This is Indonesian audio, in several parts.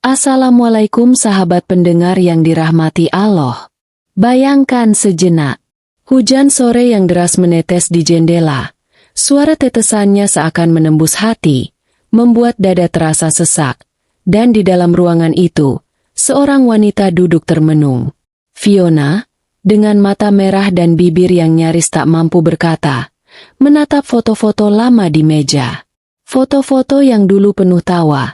Assalamualaikum sahabat pendengar yang dirahmati Allah. Bayangkan sejenak, hujan sore yang deras menetes di jendela. Suara tetesannya seakan menembus hati, membuat dada terasa sesak. Dan di dalam ruangan itu, seorang wanita duduk termenung. Fiona, dengan mata merah dan bibir yang nyaris tak mampu berkata, menatap foto-foto lama di meja. Foto-foto yang dulu penuh tawa,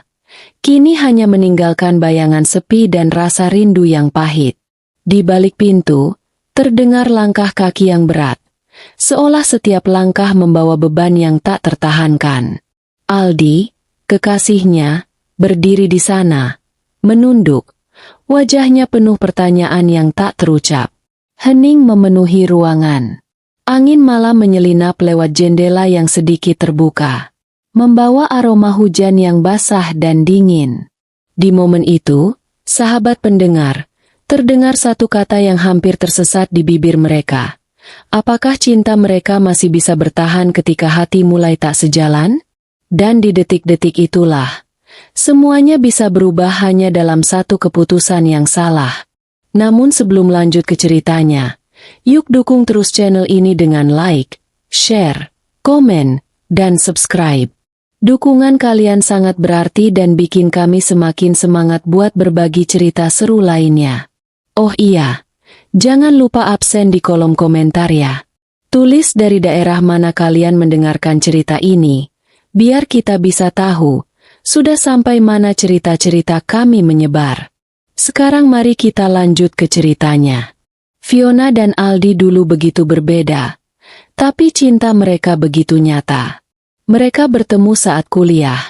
kini hanya meninggalkan bayangan sepi dan rasa rindu yang pahit. Di balik pintu, terdengar langkah kaki yang berat, seolah setiap langkah membawa beban yang tak tertahankan. Aldi, kekasihnya, berdiri di sana, menunduk, wajahnya penuh pertanyaan yang tak terucap. Hening memenuhi ruangan. Angin malam menyelinap lewat jendela yang sedikit terbuka, membawa aroma hujan yang basah dan dingin. Di momen itu, sahabat pendengar, terdengar satu kata yang hampir tersesat di bibir mereka. Apakah cinta mereka masih bisa bertahan ketika hati mulai tak sejalan? Dan di detik-detik itulah, semuanya bisa berubah hanya dalam satu keputusan yang salah. Namun sebelum lanjut ke ceritanya, yuk dukung terus channel ini dengan like, share, komen, dan subscribe. Dukungan kalian sangat berarti dan bikin kami semakin semangat buat berbagi cerita seru lainnya. Oh iya, jangan lupa absen di kolom komentar ya. Tulis dari daerah mana kalian mendengarkan cerita ini, biar kita bisa tahu, sudah sampai mana cerita-cerita kami menyebar. Sekarang mari kita lanjut ke ceritanya. Fiona dan Aldi dulu begitu berbeda, tapi cinta mereka begitu nyata. Mereka bertemu saat kuliah,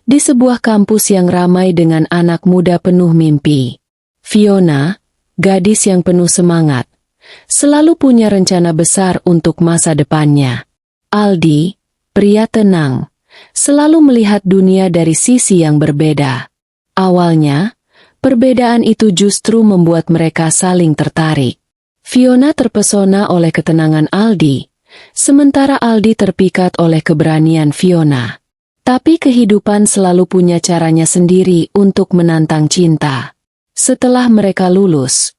di sebuah kampus yang ramai dengan anak muda penuh mimpi. Fiona, gadis yang penuh semangat, selalu punya rencana besar untuk masa depannya. Aldi, pria tenang, selalu melihat dunia dari sisi yang berbeda. Awalnya, perbedaan itu justru membuat mereka saling tertarik. Fiona terpesona oleh ketenangan Aldi, sementara Aldi terpikat oleh keberanian Fiona. Tapi kehidupan selalu punya caranya sendiri untuk menantang cinta. Setelah mereka lulus,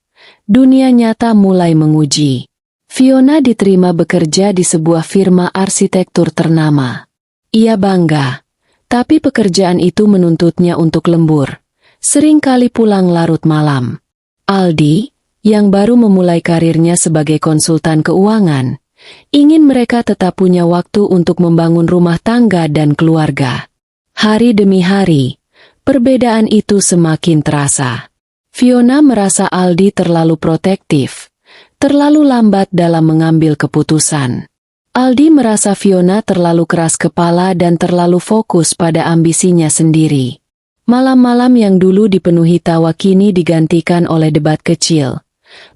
dunia nyata mulai menguji. Fiona diterima bekerja di sebuah firma arsitektur ternama. Ia bangga, tapi pekerjaan itu menuntutnya untuk lembur, seringkali pulang larut malam. Aldi, yang baru memulai karirnya sebagai konsultan keuangan, ingin mereka tetap punya waktu untuk membangun rumah tangga dan keluarga. Hari demi hari, perbedaan itu semakin terasa. Fiona merasa Aldi terlalu protektif, terlalu lambat dalam mengambil keputusan. Aldi merasa Fiona terlalu keras kepala dan terlalu fokus pada ambisinya sendiri. Malam-malam yang dulu dipenuhi tawa kini digantikan oleh debat kecil,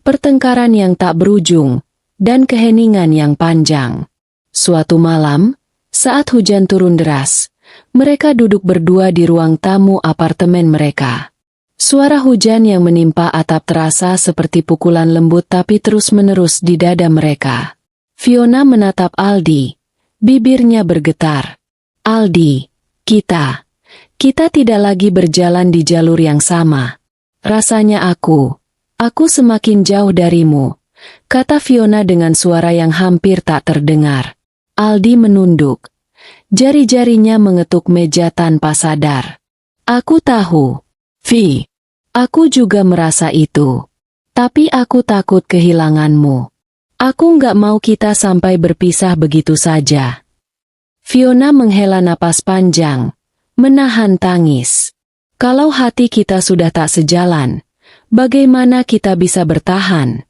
pertengkaran yang tak berujung, dan keheningan yang panjang. Suatu malam, saat hujan turun deras, mereka duduk berdua di ruang tamu apartemen mereka. Suara hujan yang menimpa atap terasa seperti pukulan lembut tapi terus-menerus di dada mereka. Fiona menatap Aldi, bibirnya bergetar. Aldi, kita tidak lagi berjalan di jalur yang sama. Rasanya aku semakin jauh darimu, kata Fiona dengan suara yang hampir tak terdengar. Aldi menunduk. Jari-jarinya mengetuk meja tanpa sadar. Aku tahu, Vi. Aku juga merasa itu. Tapi aku takut kehilanganmu. Aku nggak mau kita sampai berpisah begitu saja. Fiona menghela napas panjang, menahan tangis. Kalau hati kita sudah tak sejalan, bagaimana kita bisa bertahan?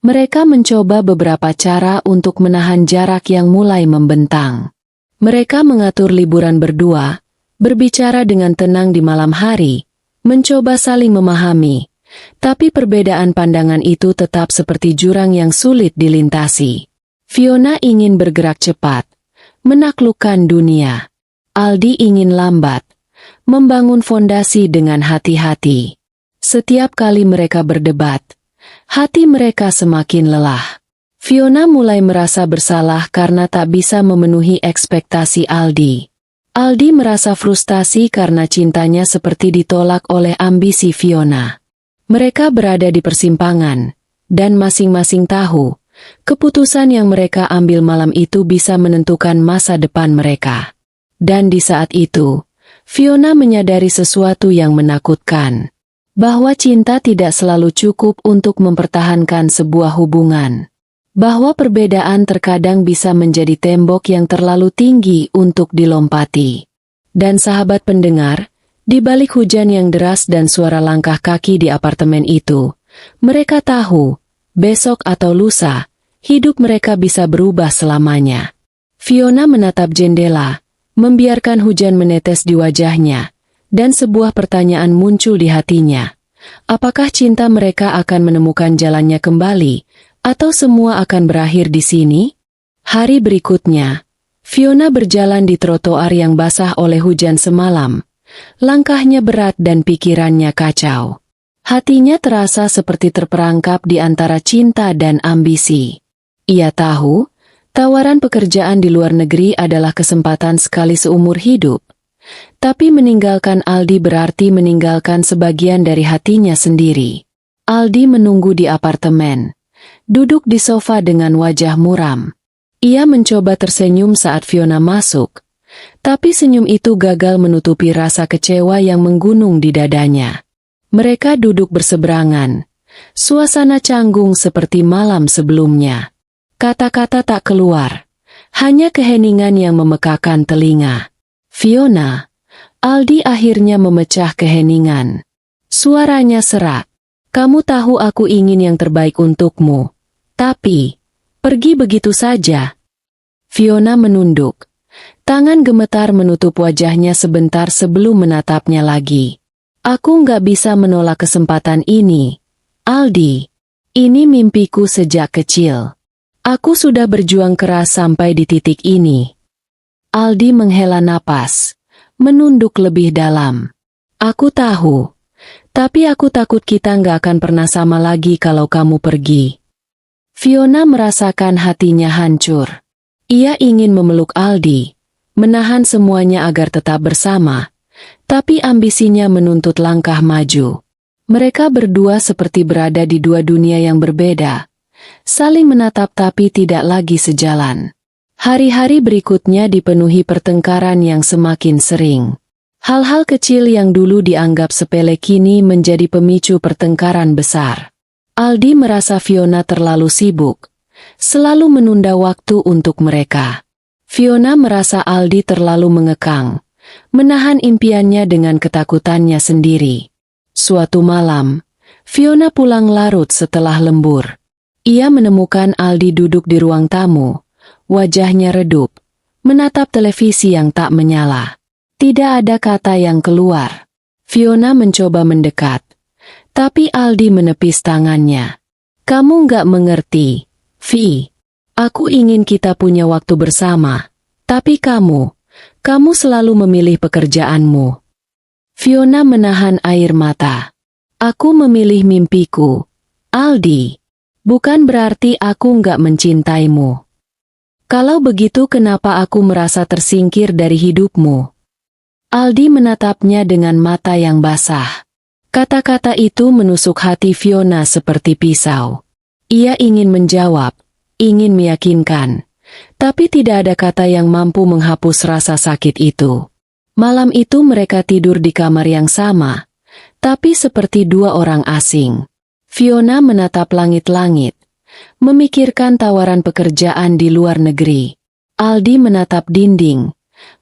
Mereka mencoba beberapa cara untuk menahan jarak yang mulai membentang. Mereka mengatur liburan berdua, berbicara dengan tenang di malam hari, mencoba saling memahami, tapi perbedaan pandangan itu tetap seperti jurang yang sulit dilintasi. Fiona ingin bergerak cepat, menaklukkan dunia. Aldi ingin lambat, membangun fondasi dengan hati-hati. Setiap kali mereka berdebat, hati mereka semakin lelah. Fiona mulai merasa bersalah karena tak bisa memenuhi ekspektasi Aldi. Aldi merasa frustasi karena cintanya seperti ditolak oleh ambisi Fiona. Mereka berada di persimpangan, dan masing-masing tahu, keputusan yang mereka ambil malam itu bisa menentukan masa depan mereka. Dan di saat itu, Fiona menyadari sesuatu yang menakutkan. Bahwa cinta tidak selalu cukup untuk mempertahankan sebuah hubungan. Bahwa perbedaan terkadang bisa menjadi tembok yang terlalu tinggi untuk dilompati. Dan sahabat pendengar, di balik hujan yang deras dan suara langkah kaki di apartemen itu, mereka tahu, besok atau lusa, hidup mereka bisa berubah selamanya. Fiona menatap jendela, membiarkan hujan menetes di wajahnya, dan sebuah pertanyaan muncul di hatinya. Apakah cinta mereka akan menemukan jalannya kembali, atau semua akan berakhir di sini? Hari berikutnya, Fiona berjalan di trotoar yang basah oleh hujan semalam. Langkahnya berat dan pikirannya kacau. Hatinya terasa seperti terperangkap di antara cinta dan ambisi. Ia tahu, tawaran pekerjaan di luar negeri adalah kesempatan sekali seumur hidup. Tapi meninggalkan Aldi berarti meninggalkan sebagian dari hatinya sendiri. Aldi menunggu di apartemen. Duduk di sofa dengan wajah muram. Ia mencoba tersenyum saat Fiona masuk. Tapi senyum itu gagal menutupi rasa kecewa yang menggunung di dadanya. Mereka duduk berseberangan. Suasana canggung seperti malam sebelumnya. Kata-kata tak keluar. Hanya keheningan yang memekakan telinga. Fiona, Aldi akhirnya memecah keheningan. Suaranya serak. Kamu tahu aku ingin yang terbaik untukmu. Tapi, pergi begitu saja. Fiona menunduk. Tangan gemetar menutup wajahnya sebentar sebelum menatapnya lagi. Aku nggak bisa menolak kesempatan ini. Aldi, ini mimpiku sejak kecil. Aku sudah berjuang keras sampai di titik ini. Aldi menghela napas, menunduk lebih dalam. Aku tahu, tapi aku takut kita nggak akan pernah sama lagi kalau kamu pergi. Fiona merasakan hatinya hancur. Ia ingin memeluk Aldi, menahan semuanya agar tetap bersama, tapi ambisinya menuntut langkah maju. Mereka berdua seperti berada di dua dunia yang berbeda, saling menatap tapi tidak lagi sejalan. Hari-hari berikutnya dipenuhi pertengkaran yang semakin sering. Hal-hal kecil yang dulu dianggap sepele kini menjadi pemicu pertengkaran besar. Aldi merasa Fiona terlalu sibuk, selalu menunda waktu untuk mereka. Fiona merasa Aldi terlalu mengekang, menahan impiannya dengan ketakutannya sendiri. Suatu malam, Fiona pulang larut setelah lembur. Ia menemukan Aldi duduk di ruang tamu. Wajahnya redup, menatap televisi yang tak menyala. Tidak ada kata yang keluar. Fiona mencoba mendekat, tapi Aldi menepis tangannya. Kamu nggak mengerti, Vi. Aku ingin kita punya waktu bersama, tapi kamu selalu memilih pekerjaanmu. Fiona menahan air mata. Aku memilih mimpiku, Aldi. Bukan berarti aku nggak mencintaimu. Kalau begitu kenapa aku merasa tersingkir dari hidupmu? Aldi menatapnya dengan mata yang basah. Kata-kata itu menusuk hati Fiona seperti pisau. Ia ingin menjawab, ingin meyakinkan, tapi tidak ada kata yang mampu menghapus rasa sakit itu. Malam itu mereka tidur di kamar yang sama, tapi seperti dua orang asing. Fiona menatap langit-langit, memikirkan tawaran pekerjaan di luar negeri. Aldi menatap dinding,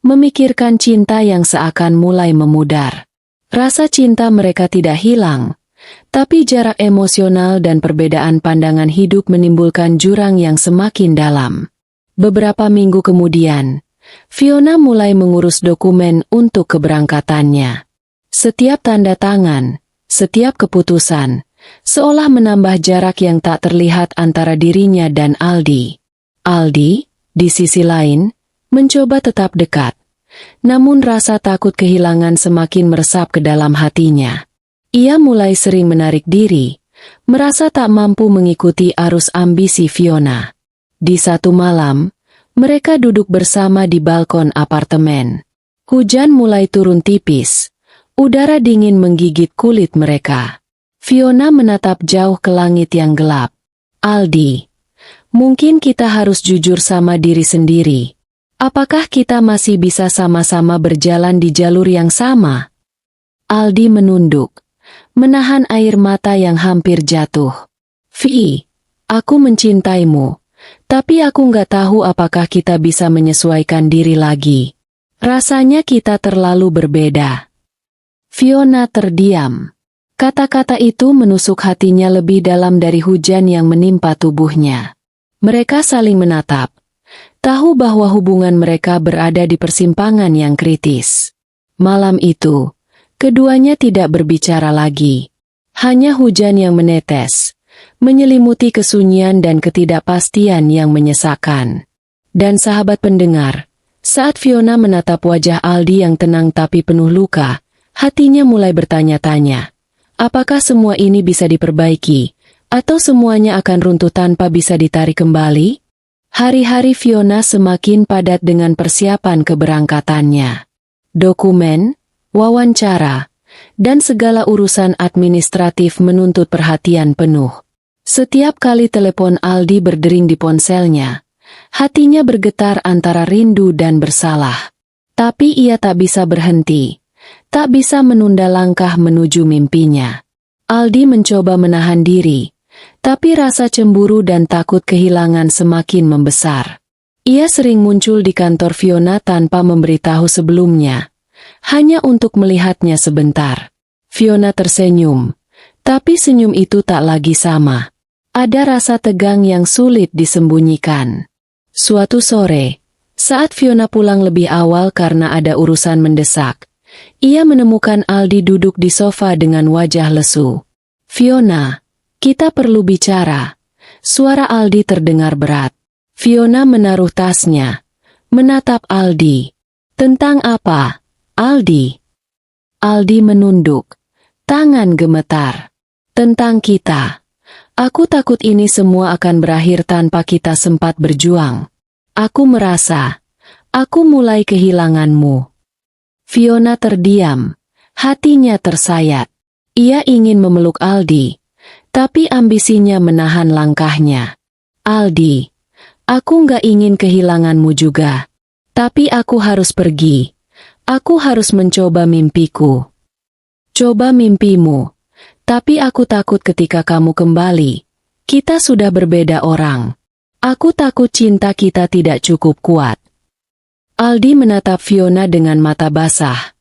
memikirkan cinta yang seakan mulai memudar. Rasa cinta mereka tidak hilang, tapi jarak emosional dan perbedaan pandangan hidup menimbulkan jurang yang semakin dalam. Beberapa minggu kemudian, Fiona mulai mengurus dokumen untuk keberangkatannya. Setiap tanda tangan, setiap keputusan, seolah menambah jarak yang tak terlihat antara dirinya dan Aldi. Aldi, di sisi lain, mencoba tetap dekat. Namun rasa takut kehilangan semakin meresap ke dalam hatinya. Ia mulai sering menarik diri, merasa tak mampu mengikuti arus ambisi Fiona. Di satu malam, mereka duduk bersama di balkon apartemen. Hujan mulai turun tipis. Udara dingin menggigit kulit mereka. Fiona menatap jauh ke langit yang gelap. Aldi, mungkin kita harus jujur sama diri sendiri. Apakah kita masih bisa sama-sama berjalan di jalur yang sama? Aldi menunduk, menahan air mata yang hampir jatuh. Vi, aku mencintaimu, tapi aku nggak tahu apakah kita bisa menyesuaikan diri lagi. Rasanya kita terlalu berbeda. Fiona terdiam. Kata-kata itu menusuk hatinya lebih dalam dari hujan yang menimpa tubuhnya. Mereka saling menatap, tahu bahwa hubungan mereka berada di persimpangan yang kritis. Malam itu, keduanya tidak berbicara lagi. Hanya hujan yang menetes, menyelimuti kesunyian dan ketidakpastian yang menyesakan. Dan sahabat pendengar, saat Fiona menatap wajah Aldi yang tenang tapi penuh luka, hatinya mulai bertanya-tanya. Apakah semua ini bisa diperbaiki, atau semuanya akan runtuh tanpa bisa ditarik kembali? Hari-hari Fiona semakin padat dengan persiapan keberangkatannya. Dokumen, wawancara, dan segala urusan administratif menuntut perhatian penuh. Setiap kali telepon Aldi berdering di ponselnya, hatinya bergetar antara rindu dan bersalah. Tapi ia tak bisa berhenti. Tak bisa menunda langkah menuju mimpinya. Aldi mencoba menahan diri, tapi rasa cemburu dan takut kehilangan semakin membesar. Ia sering muncul di kantor Fiona tanpa memberitahu sebelumnya, hanya untuk melihatnya sebentar. Fiona tersenyum, tapi senyum itu tak lagi sama. Ada rasa tegang yang sulit disembunyikan. Suatu sore, saat Fiona pulang lebih awal karena ada urusan mendesak, ia menemukan Aldi duduk di sofa dengan wajah lesu. Fiona, kita perlu bicara. Suara Aldi terdengar berat. Fiona menaruh tasnya, menatap Aldi. Tentang apa, Aldi? Aldi menunduk, tangan gemetar. Tentang kita. Aku takut ini semua akan berakhir tanpa kita sempat berjuang. Aku merasa, aku mulai kehilanganmu. Fiona terdiam, hatinya tersayat. Ia ingin memeluk Aldi, tapi ambisinya menahan langkahnya. Aldi, aku nggak ingin kehilanganmu juga. Tapi aku harus pergi. Aku harus mencoba mimpiku. Coba mimpimu. Tapi aku takut ketika kamu kembali, kita sudah berbeda orang. Aku takut cinta kita tidak cukup kuat. Aldi menatap Fiona dengan mata basah.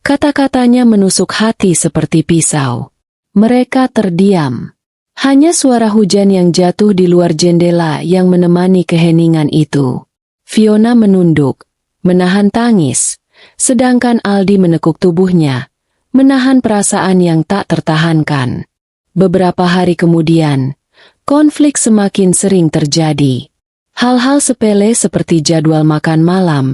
Kata-katanya menusuk hati seperti pisau. Mereka terdiam. Hanya suara hujan yang jatuh di luar jendela yang menemani keheningan itu. Fiona menunduk, menahan tangis, sedangkan Aldi menekuk tubuhnya, menahan perasaan yang tak tertahankan. Beberapa hari kemudian, konflik semakin sering terjadi. Hal-hal sepele seperti jadwal makan malam,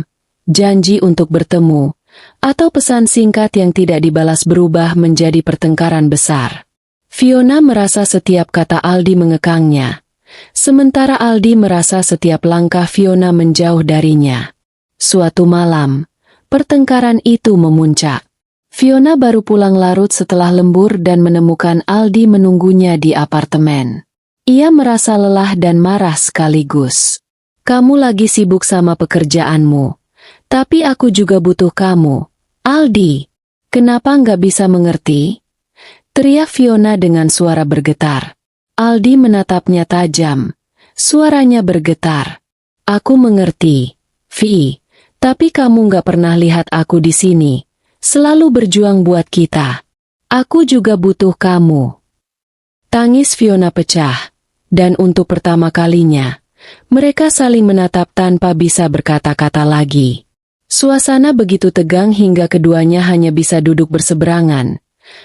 janji untuk bertemu, atau pesan singkat yang tidak dibalas berubah menjadi pertengkaran besar. Fiona merasa setiap kata Aldi mengekangnya, sementara Aldi merasa setiap langkah Fiona menjauh darinya. Suatu malam, pertengkaran itu memuncak. Fiona baru pulang larut setelah lembur dan menemukan Aldi menunggunya di apartemen. Ia merasa lelah dan marah sekaligus. Kamu lagi sibuk sama pekerjaanmu. Tapi aku juga butuh kamu. Aldi, kenapa nggak bisa mengerti? Teriak Fiona dengan suara bergetar. Aldi menatapnya tajam. Suaranya bergetar. Aku mengerti, Vi. Tapi kamu nggak pernah lihat aku di sini. Selalu berjuang buat kita. Aku juga butuh kamu. Tangis Fiona pecah. Dan untuk pertama kalinya, mereka saling menatap tanpa bisa berkata-kata lagi. Suasana begitu tegang hingga keduanya hanya bisa duduk berseberangan,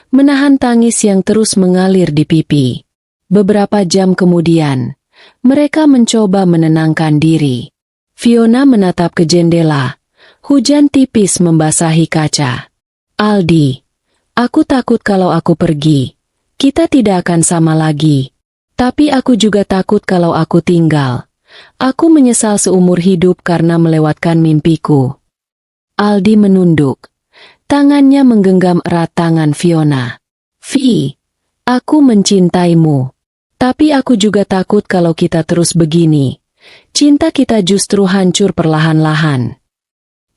menahan tangis yang terus mengalir di pipi. Beberapa jam kemudian, mereka mencoba menenangkan diri. Fiona menatap ke jendela, hujan tipis membasahi kaca. Aldi, aku takut kalau aku pergi, kita tidak akan sama lagi. Tapi aku juga takut kalau aku tinggal. Aku menyesal seumur hidup karena melewatkan mimpiku. Aldi menunduk. Tangannya menggenggam erat tangan Fiona. Vi, aku mencintaimu. Tapi aku juga takut kalau kita terus begini. Cinta kita justru hancur perlahan-lahan.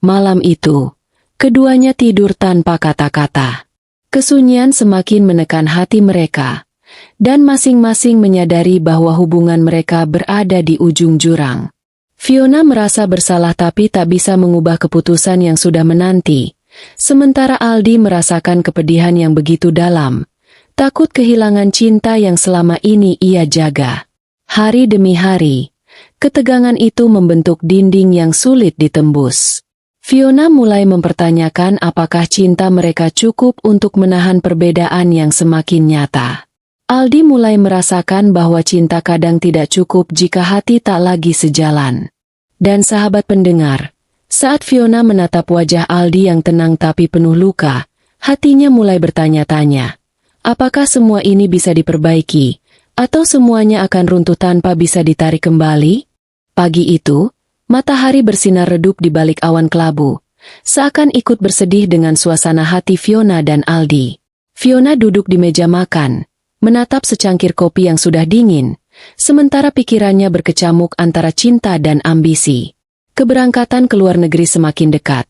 Malam itu, keduanya tidur tanpa kata-kata. Kesunyian semakin menekan hati mereka, dan masing-masing menyadari bahwa hubungan mereka berada di ujung jurang. Fiona merasa bersalah tapi tak bisa mengubah keputusan yang sudah menanti, sementara Aldi merasakan kepedihan yang begitu dalam, takut kehilangan cinta yang selama ini ia jaga. Hari demi hari, ketegangan itu membentuk dinding yang sulit ditembus. Fiona mulai mempertanyakan apakah cinta mereka cukup untuk menahan perbedaan yang semakin nyata. Aldi mulai merasakan bahwa cinta kadang tidak cukup jika hati tak lagi sejalan. Dan sahabat pendengar, saat Fiona menatap wajah Aldi yang tenang tapi penuh luka, hatinya mulai bertanya-tanya, apakah semua ini bisa diperbaiki, atau semuanya akan runtuh tanpa bisa ditarik kembali? Pagi itu, matahari bersinar redup di balik awan kelabu, seakan ikut bersedih dengan suasana hati Fiona dan Aldi. Fiona duduk di meja makan, menatap secangkir kopi yang sudah dingin, sementara pikirannya berkecamuk antara cinta dan ambisi. Keberangkatan ke luar negeri semakin dekat,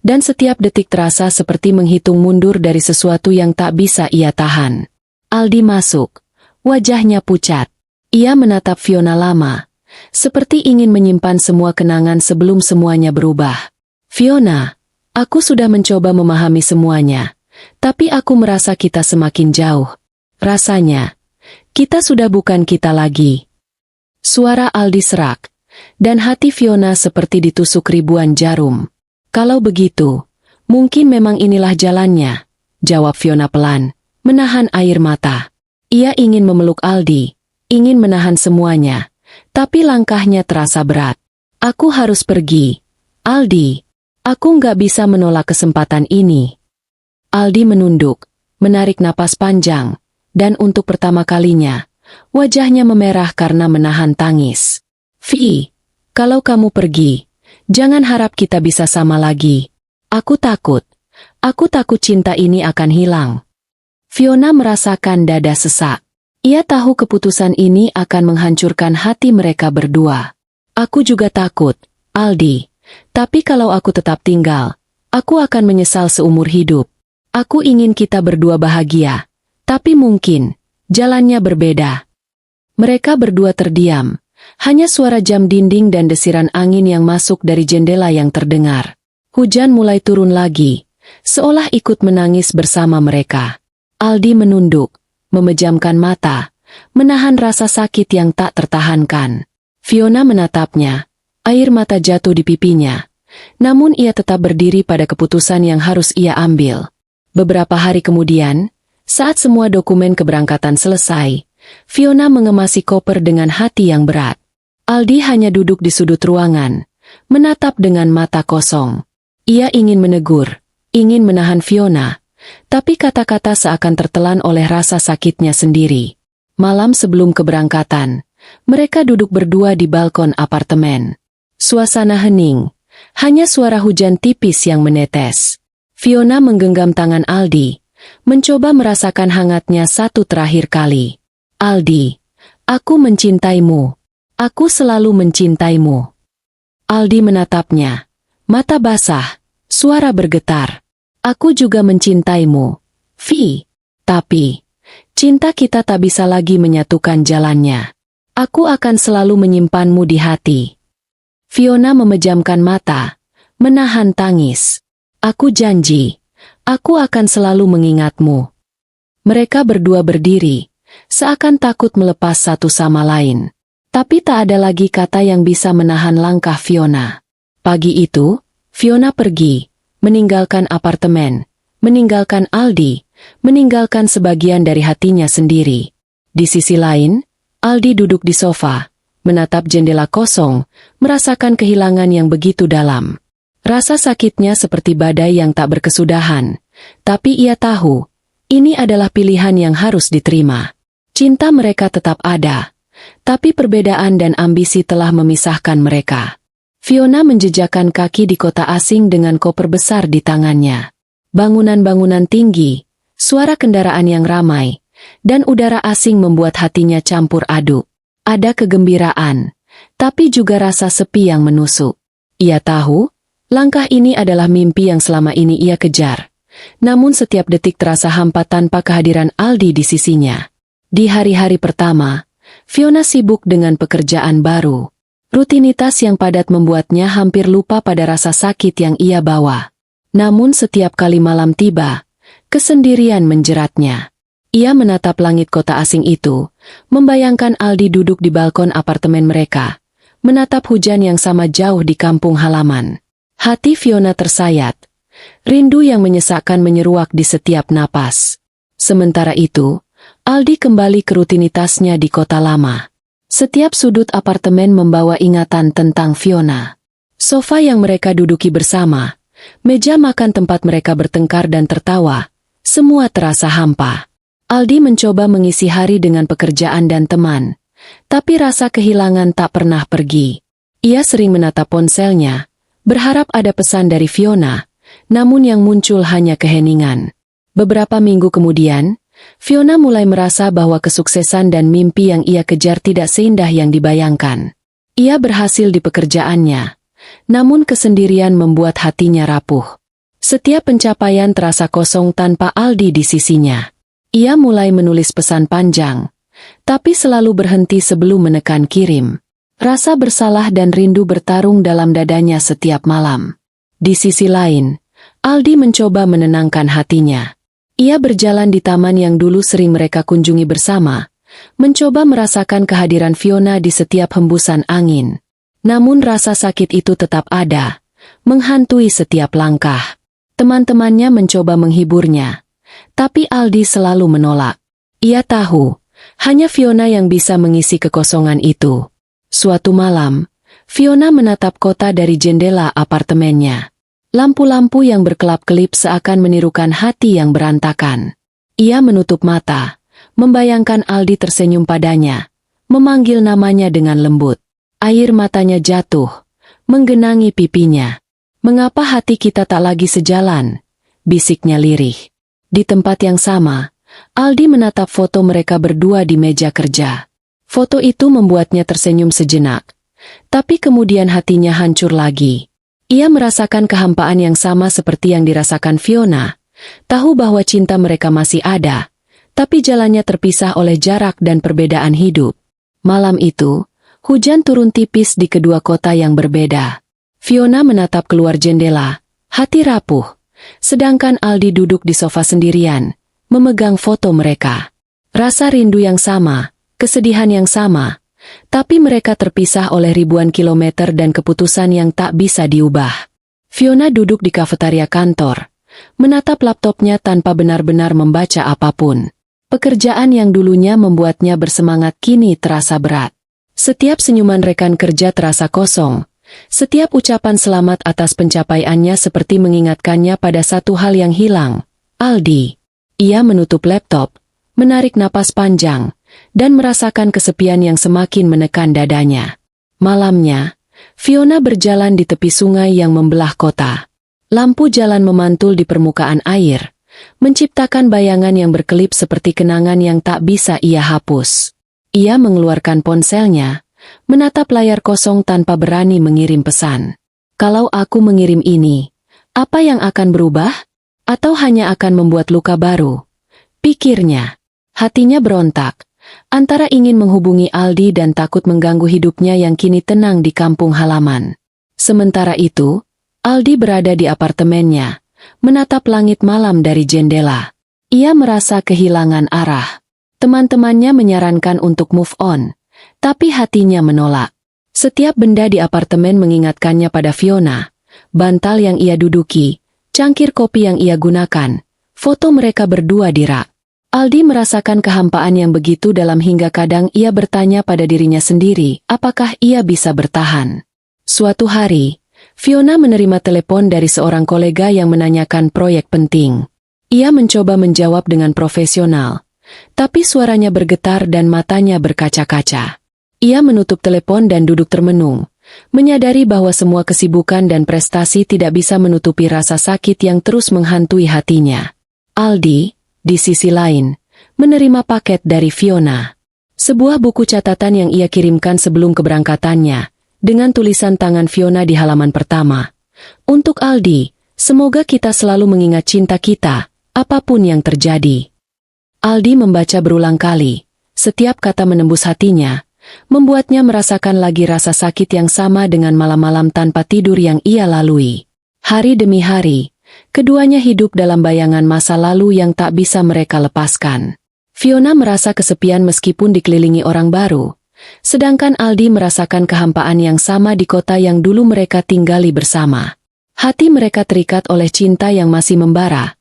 dan setiap detik terasa seperti menghitung mundur dari sesuatu yang tak bisa ia tahan. Aldi masuk, wajahnya pucat. Ia menatap Fiona lama, seperti ingin menyimpan semua kenangan sebelum semuanya berubah. Fiona, aku sudah mencoba memahami semuanya, tapi aku merasa kita semakin jauh. Rasanya, kita sudah bukan kita lagi. Suara Aldi serak, dan hati Fiona seperti ditusuk ribuan jarum. Kalau begitu, mungkin memang inilah jalannya, jawab Fiona pelan, menahan air mata. Ia ingin memeluk Aldi, ingin menahan semuanya. Tapi langkahnya terasa berat. Aku harus pergi. Aldi, aku nggak bisa menolak kesempatan ini. Aldi menunduk, menarik napas panjang, dan untuk pertama kalinya, wajahnya memerah karena menahan tangis. Vi, kalau kamu pergi, jangan harap kita bisa sama lagi. Aku takut cinta ini akan hilang. Fiona merasakan dada sesak. Ia tahu keputusan ini akan menghancurkan hati mereka berdua. Aku juga takut, Aldi. Tapi kalau aku tetap tinggal, aku akan menyesal seumur hidup. Aku ingin kita berdua bahagia. Tapi mungkin, jalannya berbeda. Mereka berdua terdiam. Hanya suara jam dinding dan desiran angin yang masuk dari jendela yang terdengar. Hujan mulai turun lagi, seolah ikut menangis bersama mereka. Aldi menunduk, memejamkan mata, menahan rasa sakit yang tak tertahankan. Fiona menatapnya, air mata jatuh di pipinya. Namun ia tetap berdiri pada keputusan yang harus ia ambil. Beberapa hari kemudian, saat semua dokumen keberangkatan selesai, Fiona mengemasi koper dengan hati yang berat. Aldi hanya duduk di sudut ruangan, menatap dengan mata kosong. Ia ingin menegur, ingin menahan Fiona, tapi kata-kata seakan tertelan oleh rasa sakitnya sendiri. Malam sebelum keberangkatan, mereka duduk berdua di balkon apartemen. Suasana hening, hanya suara hujan tipis yang menetes. Fiona menggenggam tangan Aldi, mencoba merasakan hangatnya satu terakhir kali. Aldi, aku mencintaimu. Aku selalu mencintaimu. Aldi menatapnya, mata basah, suara bergetar. Aku juga mencintaimu, Vi. Tapi, cinta kita tak bisa lagi menyatukan jalannya. Aku akan selalu menyimpanmu di hati. Fiona memejamkan mata, menahan tangis. Aku janji, aku akan selalu mengingatmu. Mereka berdua berdiri, seakan takut melepas satu sama lain. Tapi tak ada lagi kata yang bisa menahan langkah Fiona. Pagi itu, Fiona pergi, meninggalkan apartemen, meninggalkan Aldi, meninggalkan sebagian dari hatinya sendiri. Di sisi lain, Aldi duduk di sofa, menatap jendela kosong, merasakan kehilangan yang begitu dalam. Rasa sakitnya seperti badai yang tak berkesudahan, tapi ia tahu, ini adalah pilihan yang harus diterima. Cinta mereka tetap ada, tapi perbedaan dan ambisi telah memisahkan mereka. Fiona menjejakkan kaki di kota asing dengan koper besar di tangannya. Bangunan-bangunan tinggi, suara kendaraan yang ramai, dan udara asing membuat hatinya campur aduk. Ada kegembiraan, tapi juga rasa sepi yang menusuk. Ia tahu, langkah ini adalah mimpi yang selama ini ia kejar. Namun setiap detik terasa hampa tanpa kehadiran Aldi di sisinya. Di hari-hari pertama, Fiona sibuk dengan pekerjaan baru. Rutinitas yang padat membuatnya hampir lupa pada rasa sakit yang ia bawa. Namun setiap kali malam tiba, kesendirian menjeratnya. Ia menatap langit kota asing itu, membayangkan Aldi duduk di balkon apartemen mereka, menatap hujan yang sama jauh di kampung halaman. Hati Fiona tersayat. Rindu yang menyesakkan menyeruak di setiap napas. Sementara itu, Aldi kembali ke rutinitasnya di kota lama. Setiap sudut apartemen membawa ingatan tentang Fiona. Sofa yang mereka duduki bersama, meja makan tempat mereka bertengkar dan tertawa, semua terasa hampa. Aldi mencoba mengisi hari dengan pekerjaan dan teman, tapi rasa kehilangan tak pernah pergi. Ia sering menatap ponselnya, berharap ada pesan dari Fiona, namun yang muncul hanya keheningan. Beberapa minggu kemudian, Fiona mulai merasa bahwa kesuksesan dan mimpi yang ia kejar tidak seindah yang dibayangkan. Ia berhasil di pekerjaannya, namun kesendirian membuat hatinya rapuh. Setiap pencapaian terasa kosong tanpa Aldi di sisinya. Ia mulai menulis pesan panjang, tapi selalu berhenti sebelum menekan kirim. Rasa bersalah dan rindu bertarung dalam dadanya setiap malam. Di sisi lain, Aldi mencoba menenangkan hatinya. Ia berjalan di taman yang dulu sering mereka kunjungi bersama, mencoba merasakan kehadiran Fiona di setiap hembusan angin. Namun rasa sakit itu tetap ada, menghantui setiap langkah. Teman-temannya mencoba menghiburnya, tapi Aldi selalu menolak. Ia tahu, hanya Fiona yang bisa mengisi kekosongan itu. Suatu malam, Fiona menatap kota dari jendela apartemennya. Lampu-lampu yang berkelap-kelip seakan menirukan hati yang berantakan. Ia menutup mata, membayangkan Aldi tersenyum padanya, memanggil namanya dengan lembut. Air matanya jatuh, menggenangi pipinya. "Mengapa hati kita tak lagi sejalan?" bisiknya lirih. Di tempat yang sama, Aldi menatap foto mereka berdua di meja kerja. Foto itu membuatnya tersenyum sejenak, tapi kemudian hatinya hancur lagi. Ia merasakan kehampaan yang sama seperti yang dirasakan Fiona, tahu bahwa cinta mereka masih ada, tapi jalannya terpisah oleh jarak dan perbedaan hidup. Malam itu, hujan turun tipis di kedua kota yang berbeda. Fiona menatap keluar jendela, hati rapuh, sedangkan Aldi duduk di sofa sendirian, memegang foto mereka. Rasa rindu yang sama, kesedihan yang sama, tapi mereka terpisah oleh ribuan kilometer dan keputusan yang tak bisa diubah. Fiona duduk di kafetaria kantor, menatap laptopnya tanpa benar-benar membaca apapun. Pekerjaan yang dulunya membuatnya bersemangat kini terasa berat. Setiap senyuman rekan kerja terasa kosong. Setiap ucapan selamat atas pencapaiannya seperti mengingatkannya pada satu hal yang hilang, Aldi. Ia menutup laptop, menarik napas panjang, dan merasakan kesepian yang semakin menekan dadanya. Malamnya, Fiona berjalan di tepi sungai yang membelah kota. Lampu jalan memantul di permukaan air, menciptakan bayangan yang berkelip seperti kenangan yang tak bisa ia hapus. Ia mengeluarkan ponselnya, menatap layar kosong tanpa berani mengirim pesan. Kalau aku mengirim ini, apa yang akan berubah? Atau hanya akan membuat luka baru? Pikirnya. Hatinya berontak, antara ingin menghubungi Aldi dan takut mengganggu hidupnya yang kini tenang di kampung halaman. Sementara itu, Aldi berada di apartemennya, menatap langit malam dari jendela. Ia merasa kehilangan arah. Teman-temannya menyarankan untuk move on, tapi hatinya menolak. Setiap benda di apartemen mengingatkannya pada Fiona, bantal yang ia duduki, cangkir kopi yang ia gunakan, foto mereka berdua di rak. Aldi merasakan kehampaan yang begitu dalam hingga kadang ia bertanya pada dirinya sendiri, apakah ia bisa bertahan. Suatu hari, Fiona menerima telepon dari seorang kolega yang menanyakan proyek penting. Ia mencoba menjawab dengan profesional, tapi suaranya bergetar dan matanya berkaca-kaca. Ia menutup telepon dan duduk termenung, menyadari bahwa semua kesibukan dan prestasi tidak bisa menutupi rasa sakit yang terus menghantui hatinya. Aldi, di sisi lain, menerima paket dari Fiona. Sebuah buku catatan yang ia kirimkan sebelum keberangkatannya, dengan tulisan tangan Fiona di halaman pertama. Untuk Aldi, semoga kita selalu mengingat cinta kita, apapun yang terjadi. Aldi membaca berulang kali, setiap kata menembus hatinya, membuatnya merasakan lagi rasa sakit yang sama dengan malam-malam tanpa tidur yang ia lalui. Hari demi hari, keduanya hidup dalam bayangan masa lalu yang tak bisa mereka lepaskan. Fiona merasa kesepian meskipun dikelilingi orang baru, sedangkan Aldi merasakan kehampaan yang sama di kota yang dulu mereka tinggali bersama. Hati mereka terikat oleh cinta yang masih membara,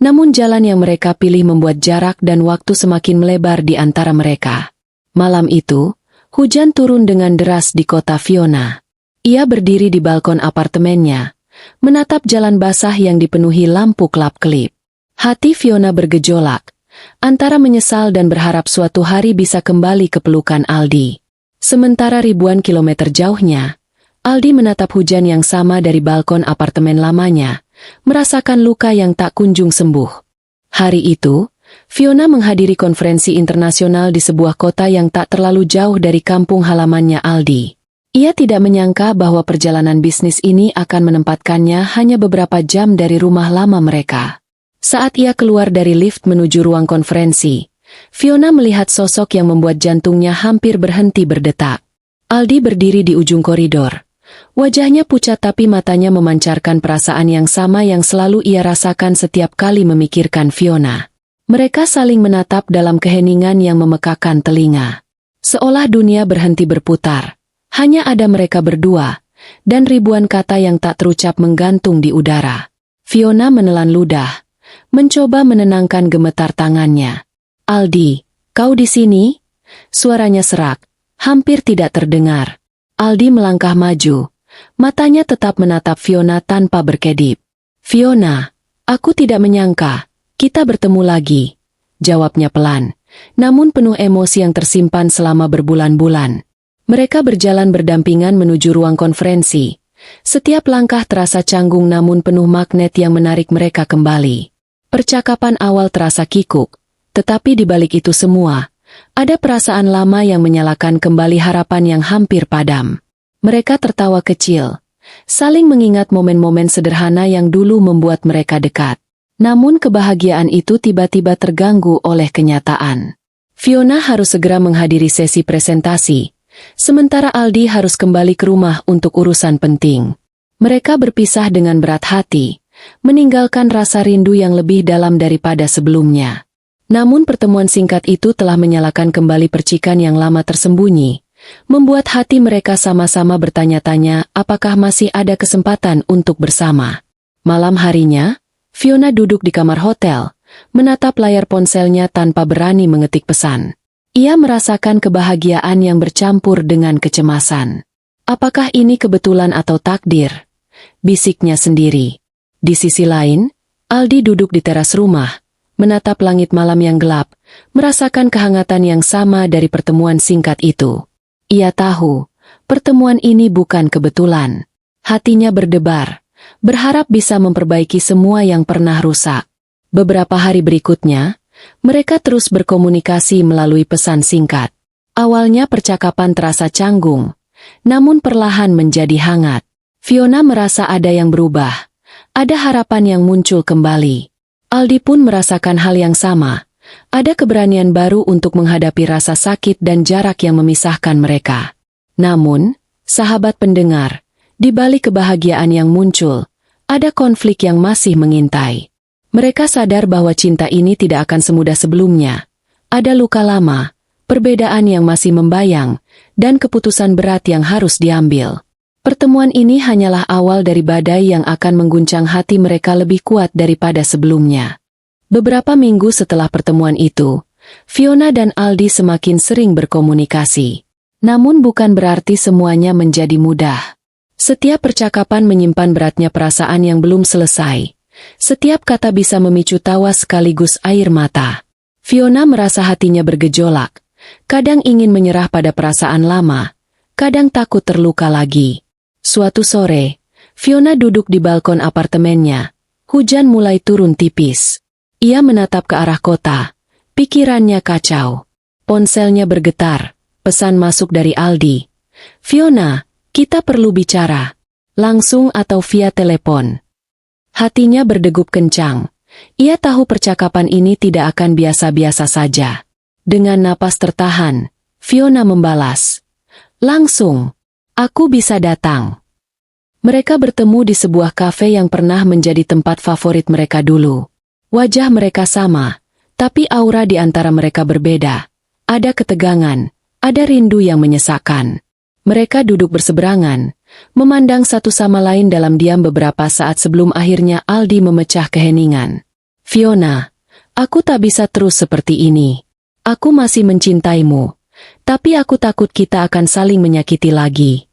namun jalan yang mereka pilih membuat jarak dan waktu semakin melebar di antara mereka. Malam itu, hujan turun dengan deras di kota Fiona. Ia berdiri di balkon apartemennya, menatap jalan basah yang dipenuhi lampu kelap-kelip. Hati Fiona bergejolak, antara menyesal dan berharap suatu hari bisa kembali ke pelukan Aldi. Sementara ribuan kilometer jauhnya, Aldi menatap hujan yang sama dari balkon apartemen lamanya, merasakan luka yang tak kunjung sembuh. Hari itu, Fiona menghadiri konferensi internasional di sebuah kota yang tak terlalu jauh dari kampung halamannya Aldi. Ia tidak menyangka bahwa perjalanan bisnis ini akan menempatkannya hanya beberapa jam dari rumah lama mereka. Saat ia keluar dari lift menuju ruang konferensi, Fiona melihat sosok yang membuat jantungnya hampir berhenti berdetak. Aldi berdiri di ujung koridor. Wajahnya pucat tapi matanya memancarkan perasaan yang sama yang selalu ia rasakan setiap kali memikirkan Fiona. Mereka saling menatap dalam keheningan yang memekakan telinga. Seolah dunia berhenti berputar. Hanya ada mereka berdua, dan ribuan kata yang tak terucap menggantung di udara. Fiona menelan ludah, mencoba menenangkan gemetar tangannya. "Aldi, kau di sini?" Suaranya serak, hampir tidak terdengar. Aldi melangkah maju, matanya tetap menatap Fiona tanpa berkedip. "Fiona, aku tidak menyangka kita bertemu lagi," jawabnya pelan, namun penuh emosi yang tersimpan selama berbulan-bulan. Mereka berjalan berdampingan menuju ruang konferensi. Setiap langkah terasa canggung namun penuh magnet yang menarik mereka kembali. Percakapan awal terasa kikuk, tetapi di balik itu semua, ada perasaan lama yang menyalakan kembali harapan yang hampir padam. Mereka tertawa kecil, saling mengingat momen-momen sederhana yang dulu membuat mereka dekat. Namun kebahagiaan itu tiba-tiba terganggu oleh kenyataan. Fiona harus segera menghadiri sesi presentasi, sementara Aldi harus kembali ke rumah untuk urusan penting. Mereka berpisah dengan berat hati, meninggalkan rasa rindu yang lebih dalam daripada sebelumnya. Namun pertemuan singkat itu telah menyalakan kembali percikan yang lama tersembunyi, membuat hati mereka sama-sama bertanya-tanya apakah masih ada kesempatan untuk bersama. Malam harinya, Fiona duduk di kamar hotel, menatap layar ponselnya tanpa berani mengetik pesan. Ia merasakan kebahagiaan yang bercampur dengan kecemasan. Apakah ini kebetulan atau takdir? Bisiknya sendiri. Di sisi lain, Aldi duduk di teras rumah, menatap langit malam yang gelap, merasakan kehangatan yang sama dari pertemuan singkat itu. Ia tahu, pertemuan ini bukan kebetulan. Hatinya berdebar, berharap bisa memperbaiki semua yang pernah rusak. Beberapa hari berikutnya, mereka terus berkomunikasi melalui pesan singkat. Awalnya percakapan terasa canggung, namun perlahan menjadi hangat. Fiona merasa ada yang berubah, ada harapan yang muncul kembali. Aldi pun merasakan hal yang sama, ada keberanian baru untuk menghadapi rasa sakit dan jarak yang memisahkan mereka. Namun, sahabat pendengar, di balik kebahagiaan yang muncul, ada konflik yang masih mengintai. Mereka sadar bahwa cinta ini tidak akan semudah sebelumnya. Ada luka lama, perbedaan yang masih membayang, dan keputusan berat yang harus diambil. Pertemuan ini hanyalah awal dari badai yang akan mengguncang hati mereka lebih kuat daripada sebelumnya. Beberapa minggu setelah pertemuan itu, Fiona dan Aldi semakin sering berkomunikasi. Namun bukan berarti semuanya menjadi mudah. Setiap percakapan menyimpan beratnya perasaan yang belum selesai. Setiap kata bisa memicu tawa sekaligus air mata. Fiona merasa hatinya bergejolak. Kadang ingin menyerah pada perasaan lama, kadang takut terluka lagi. Suatu sore, Fiona duduk di balkon apartemennya. Hujan mulai turun tipis. Ia menatap ke arah kota. Pikirannya kacau. Ponselnya bergetar. Pesan masuk dari Aldi. "Fiona, kita perlu bicara. Langsung atau via telepon." Hatinya berdegup kencang. Ia tahu percakapan ini tidak akan biasa-biasa saja. Dengan napas tertahan, Fiona membalas, "Langsung. Aku bisa datang." Mereka bertemu di sebuah kafe yang pernah menjadi tempat favorit mereka dulu. Wajah mereka sama, tapi aura di antara mereka berbeda. Ada ketegangan, ada rindu yang menyesakkan. Mereka duduk berseberangan, memandang satu sama lain dalam diam beberapa saat sebelum akhirnya Aldi memecah keheningan. "Fiona, aku tak bisa terus seperti ini. Aku masih mencintaimu, tapi aku takut kita akan saling menyakiti lagi."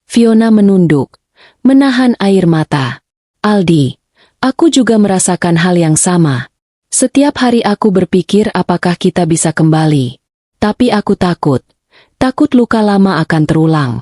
Fiona menunduk, menahan air mata. "Aldi, aku juga merasakan hal yang sama. Setiap hari aku berpikir apakah kita bisa kembali. Tapi aku takut luka lama akan terulang."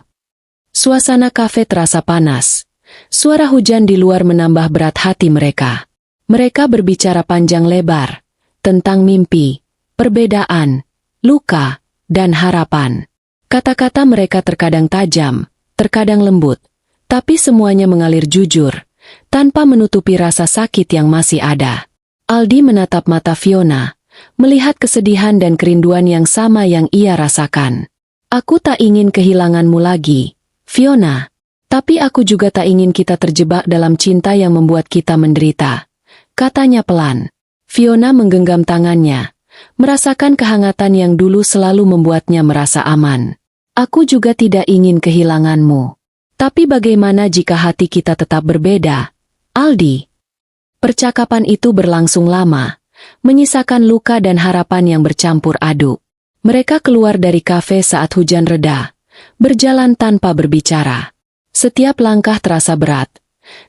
Suasana kafe terasa panas. Suara hujan di luar menambah berat hati mereka. Mereka berbicara panjang lebar tentang mimpi, perbedaan, luka, dan harapan. Kata-kata mereka terkadang tajam, terkadang lembut, tapi semuanya mengalir jujur, tanpa menutupi rasa sakit yang masih ada. Aldi menatap mata Fiona, melihat kesedihan dan kerinduan yang sama yang ia rasakan. "Aku tak ingin kehilanganmu lagi, Fiona. Tapi aku juga tak ingin kita terjebak dalam cinta yang membuat kita menderita," katanya pelan. Fiona menggenggam tangannya, merasakan kehangatan yang dulu selalu membuatnya merasa aman. "Aku juga tidak ingin kehilanganmu. Tapi bagaimana jika hati kita tetap berbeda, Aldi?" Percakapan itu berlangsung lama, menyisakan luka dan harapan yang bercampur aduk. Mereka keluar dari kafe saat hujan reda, berjalan tanpa berbicara. Setiap langkah terasa berat,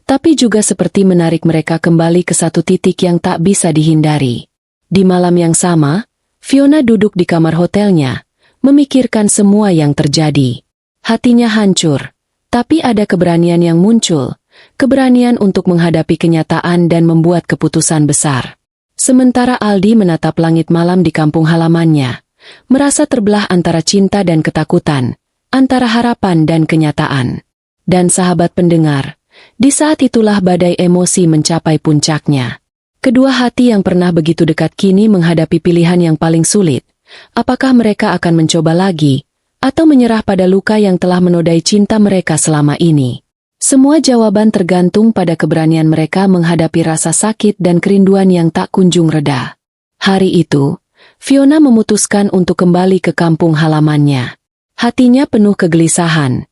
tapi juga seperti menarik mereka kembali ke satu titik yang tak bisa dihindari. Di malam yang sama, Fiona duduk di kamar hotelnya, memikirkan semua yang terjadi. Hatinya hancur, tapi ada keberanian yang muncul, keberanian untuk menghadapi kenyataan dan membuat keputusan besar. Sementara Aldi menatap langit malam di kampung halamannya, merasa terbelah antara cinta dan ketakutan, antara harapan dan kenyataan. Dan sahabat pendengar, di saat itulah badai emosi mencapai puncaknya. Kedua hati yang pernah begitu dekat kini menghadapi pilihan yang paling sulit. Apakah mereka akan mencoba lagi, atau menyerah pada luka yang telah menodai cinta mereka selama ini? Semua jawaban tergantung pada keberanian mereka menghadapi rasa sakit dan kerinduan yang tak kunjung reda. Hari itu, Fiona memutuskan untuk kembali ke kampung halamannya. Hatinya penuh kegelisahan,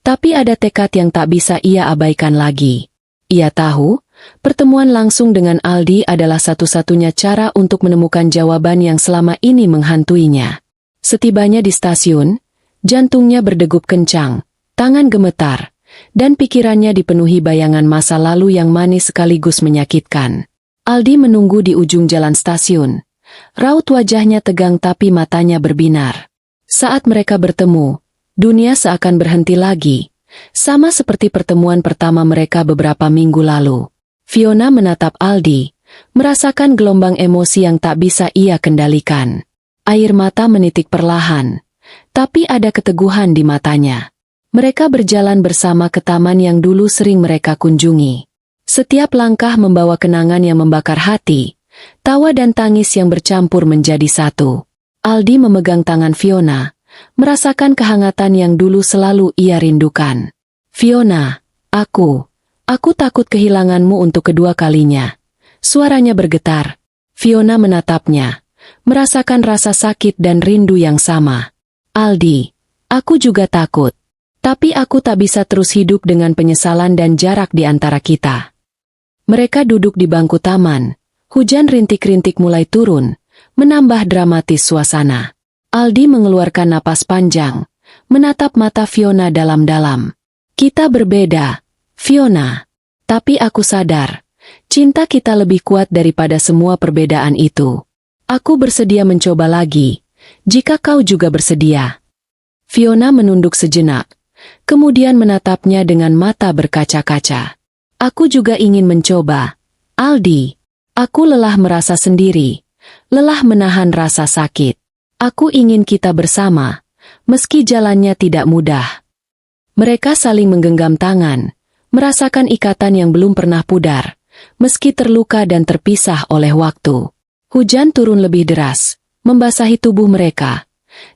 tapi ada tekad yang tak bisa ia abaikan lagi. Ia tahu, pertemuan langsung dengan Aldi adalah satu-satunya cara untuk menemukan jawaban yang selama ini menghantuinya. Setibanya di stasiun, jantungnya berdegup kencang, tangan gemetar, dan pikirannya dipenuhi bayangan masa lalu yang manis sekaligus menyakitkan. Aldi menunggu di ujung jalan stasiun. Raut wajahnya tegang tapi matanya berbinar. Saat mereka bertemu, dunia seakan berhenti lagi, sama seperti pertemuan pertama mereka beberapa minggu lalu. Fiona menatap Aldi, merasakan gelombang emosi yang tak bisa ia kendalikan. Air mata menitik perlahan, tapi ada keteguhan di matanya. Mereka berjalan bersama ke taman yang dulu sering mereka kunjungi. Setiap langkah membawa kenangan yang membakar hati, tawa dan tangis yang bercampur menjadi satu. Aldi memegang tangan Fiona, merasakan kehangatan yang dulu selalu ia rindukan. "Fiona, aku takut kehilanganmu untuk kedua kalinya." Suaranya bergetar. Fiona menatapnya, merasakan rasa sakit dan rindu yang sama. "Aldi, aku juga takut. Tapi aku tak bisa terus hidup dengan penyesalan dan jarak di antara kita." Mereka duduk di bangku taman. Hujan rintik-rintik mulai turun, menambah dramatis suasana. Aldi mengeluarkan napas panjang, menatap mata Fiona dalam-dalam. "Kita berbeda, Fiona. Tapi aku sadar, cinta kita lebih kuat daripada semua perbedaan itu. Aku bersedia mencoba lagi, jika kau juga bersedia." Fiona menunduk sejenak, kemudian menatapnya dengan mata berkaca-kaca. Aku juga ingin mencoba. Aldi, aku lelah merasa sendiri, lelah menahan rasa sakit. Aku ingin kita bersama, meski jalannya tidak mudah. Mereka saling menggenggam tangan, merasakan ikatan yang belum pernah pudar, meski terluka dan terpisah oleh waktu. Hujan turun lebih deras, membasahi tubuh mereka,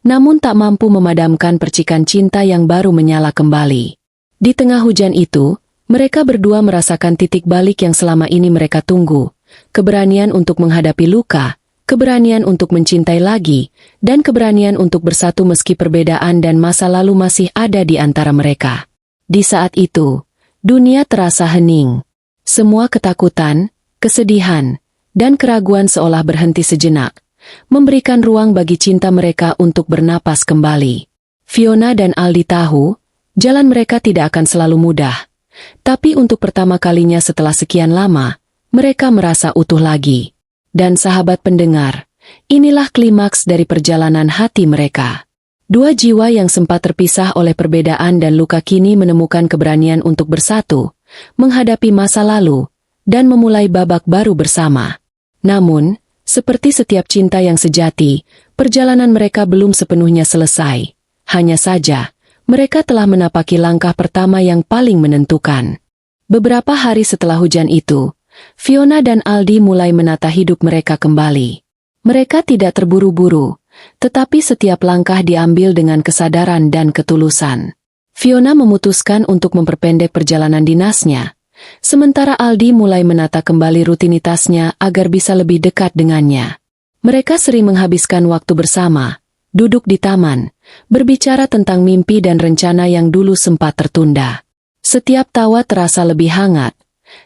namun tak mampu memadamkan percikan cinta yang baru menyala kembali. Di tengah hujan itu, mereka berdua merasakan titik balik yang selama ini mereka tunggu, keberanian untuk menghadapi luka, keberanian untuk mencintai lagi, dan keberanian untuk bersatu meski perbedaan dan masa lalu masih ada di antara mereka. Di saat itu, dunia terasa hening. Semua ketakutan, kesedihan, dan keraguan seolah berhenti sejenak, memberikan ruang bagi cinta mereka untuk bernapas kembali. Fiona dan Aldi tahu, jalan mereka tidak akan selalu mudah. Tapi untuk pertama kalinya setelah sekian lama, mereka merasa utuh lagi. Dan sahabat pendengar, inilah klimaks dari perjalanan hati mereka. Dua jiwa yang sempat terpisah oleh perbedaan dan luka kini menemukan keberanian untuk bersatu, menghadapi masa lalu, dan memulai babak baru bersama. Namun, seperti setiap cinta yang sejati, perjalanan mereka belum sepenuhnya selesai. Hanya saja, mereka telah menapaki langkah pertama yang paling menentukan. Beberapa hari setelah hujan itu, Fiona dan Aldi mulai menata hidup mereka kembali. Mereka tidak terburu-buru, tetapi setiap langkah diambil dengan kesadaran dan ketulusan. Fiona memutuskan untuk memperpendek perjalanan dinasnya, sementara Aldi mulai menata kembali rutinitasnya agar bisa lebih dekat dengannya. Mereka sering menghabiskan waktu bersama, duduk di taman, berbicara tentang mimpi dan rencana yang dulu sempat tertunda. Setiap tawa terasa lebih hangat,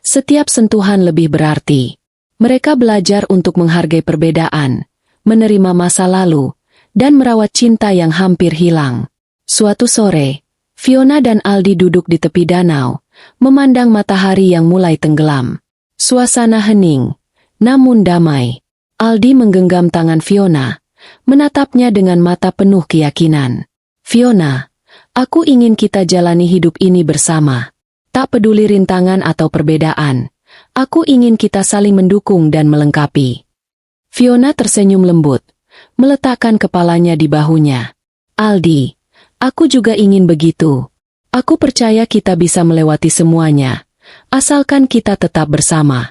setiap sentuhan lebih berarti. Mereka belajar untuk menghargai perbedaan, menerima masa lalu, dan merawat cinta yang hampir hilang. Suatu sore, Fiona dan Aldi duduk di tepi danau, memandang matahari yang mulai tenggelam. Suasana hening, namun damai. Aldi menggenggam tangan Fiona, menatapnya dengan mata penuh keyakinan. Fiona, aku ingin kita jalani hidup ini bersama. Tak peduli rintangan atau perbedaan, aku ingin kita saling mendukung dan melengkapi. Fiona tersenyum lembut, meletakkan kepalanya di bahunya. Aldi, aku juga ingin begitu. Aku percaya kita bisa melewati semuanya, asalkan kita tetap bersama.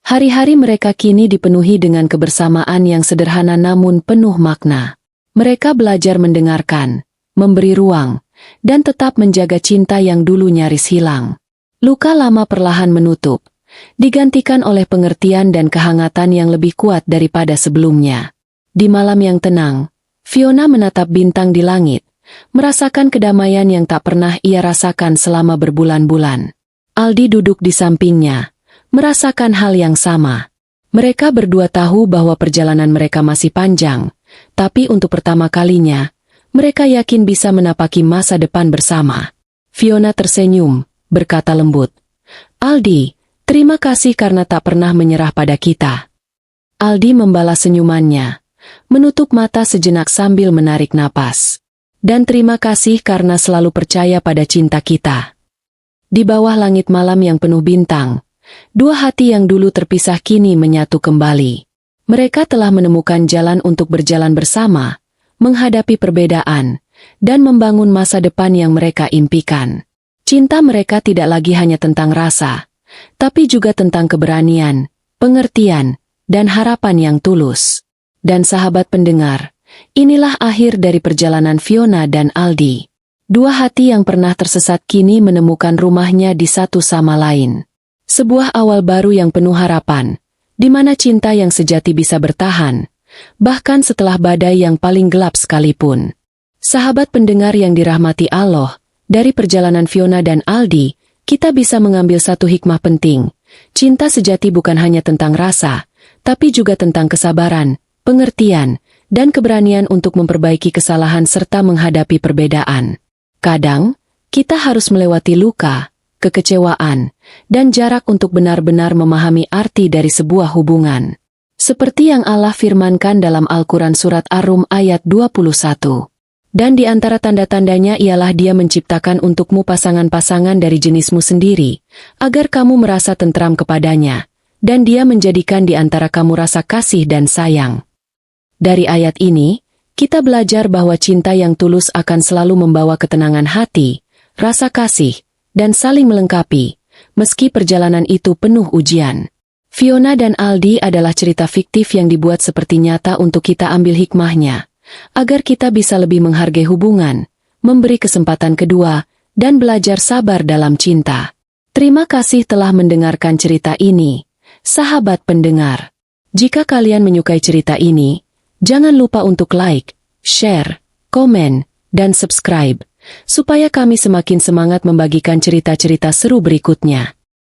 Hari-hari mereka kini dipenuhi dengan kebersamaan yang sederhana namun penuh makna. Mereka belajar mendengarkan, memberi ruang, dan tetap menjaga cinta yang dulu nyaris hilang. Luka lama perlahan menutup, digantikan oleh pengertian dan kehangatan yang lebih kuat daripada sebelumnya. Di malam yang tenang, Fiona menatap bintang di langit, merasakan kedamaian yang tak pernah ia rasakan selama berbulan-bulan. Aldi duduk di sampingnya, merasakan hal yang sama. Mereka berdua tahu bahwa perjalanan mereka masih panjang, tapi untuk pertama kalinya, mereka yakin bisa menapaki masa depan bersama. Fiona tersenyum, berkata lembut, Aldi, terima kasih karena tak pernah menyerah pada kita. Aldi membalas senyumannya, menutup mata sejenak sambil menarik napas. Dan terima kasih karena selalu percaya pada cinta kita. Di bawah langit malam yang penuh bintang, dua hati yang dulu terpisah kini menyatu kembali. Mereka telah menemukan jalan untuk berjalan bersama, menghadapi perbedaan, dan membangun masa depan yang mereka impikan. Cinta mereka tidak lagi hanya tentang rasa, tapi juga tentang keberanian, pengertian, dan harapan yang tulus. Dan sahabat pendengar, inilah akhir dari perjalanan Fiona dan Aldi. Dua hati yang pernah tersesat kini menemukan rumahnya di satu sama lain. Sebuah awal baru yang penuh harapan, di mana cinta yang sejati bisa bertahan, bahkan setelah badai yang paling gelap sekalipun. Sahabat pendengar yang dirahmati Allah, dari perjalanan Fiona dan Aldi, kita bisa mengambil satu hikmah penting. Cinta sejati bukan hanya tentang rasa, tapi juga tentang kesabaran, pengertian, dan keberanian untuk memperbaiki kesalahan serta menghadapi perbedaan. Kadang, kita harus melewati luka, kekecewaan, dan jarak untuk benar-benar memahami arti dari sebuah hubungan. Seperti yang Allah firmankan dalam Al-Quran Surat Ar-Rum ayat 21. Dan di antara tanda-tandanya ialah Dia menciptakan untukmu pasangan-pasangan dari jenismu sendiri, agar kamu merasa tentram kepadanya, dan Dia menjadikan di antara kamu rasa kasih dan sayang. Dari ayat ini, kita belajar bahwa cinta yang tulus akan selalu membawa ketenangan hati, rasa kasih, dan saling melengkapi, meski perjalanan itu penuh ujian. Fiona dan Aldi adalah cerita fiktif yang dibuat seperti nyata untuk kita ambil hikmahnya, agar kita bisa lebih menghargai hubungan, memberi kesempatan kedua, dan belajar sabar dalam cinta. Terima kasih telah mendengarkan cerita ini, sahabat pendengar. Jika kalian menyukai cerita ini, jangan lupa untuk like, share, komen, dan subscribe, supaya kami semakin semangat membagikan cerita-cerita seru berikutnya.